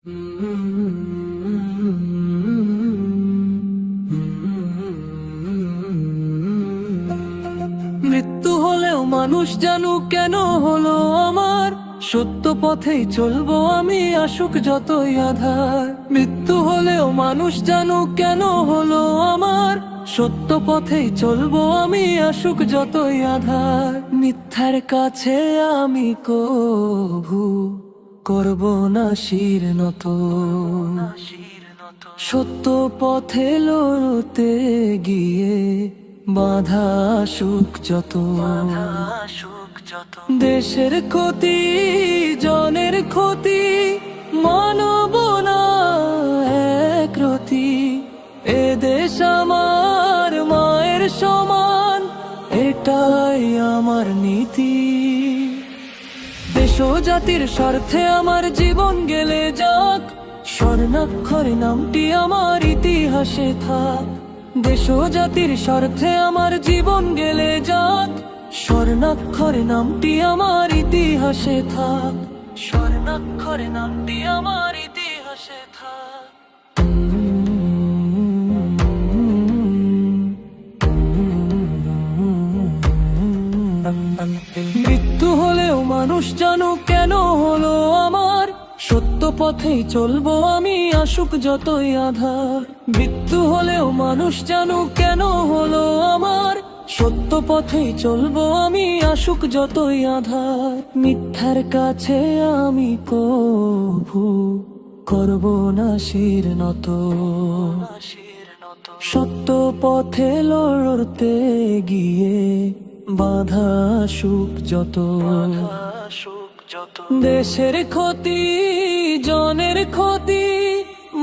মৃত্যু হলেও মানুষ জানুক কেন হলো আমার, সত্য পথেই চলবো আমি আসুক যতই আধার। মৃত্যু হলেও মানুষ জানুক কেন হলো আমার, সত্য পথেই চলবো আমি আসুক যতই আধার। মিথ্যার কাছে আমি কভু করব না শির নত, সত্য পথে লড়তে গিয়ে বাধা আসুক যত। দেশের ক্ষতি জনের ক্ষতি মানব না একরতি, এ দেশ আমার মায়ের সমান এটাই আমার নীতি। দেশ ও জাতির স্বার্থে আমার জীবন গেলে যাক, স্বর্ণাক্ষরে নামটি আমার ইতিহাসে থাক। দেশ ও জাতির স্বার্থে আমার জীবন গেলে যাক, স্বর্ণাক্ষরে নামটি আমার ইতিহাসে থাক। স্বর্ণাক্ষরে নামটি আমার ইতিহাসে থাক। মৃত্যু হলেও মানুষ জানুক কেন হলো আমার, সত্য পথেই চলবো আমি আসুক যতই আধার। মৃত্যু হলেও মানুষ জানুক কেন হলো আমার, সত্য পথেই চলবো আমি আসুক যতই আধার। মিথ্যার কাছে আমি কভু করব না শির নত, সত্য পথে লড়তে গিয়ে বাধা আসুক যত। দেশের ক্ষতি জনের ক্ষতি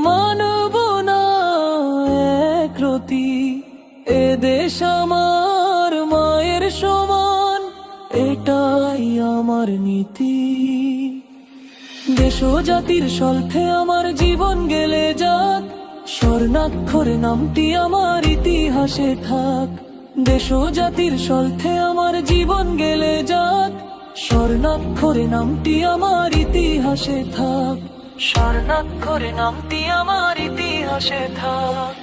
মানব না একরতি, এ দেশ আমার মায়ের সমান এটাই আমার নীতি। দেশ ও জাতির স্বার্থে আমার জীবন গেলে যাক, স্বর্ণাক্ষরে নামটি আমার ইতিহাসে থাক। দেশ ও জাতির স্বার্থে আমার জীবন গেলে যাক, স্বর্ণাক্ষরে নামটি আমার ইতিহাসে থাক। স্বর্ণাক্ষরে নামটি আমার ইতিহাসে থাক।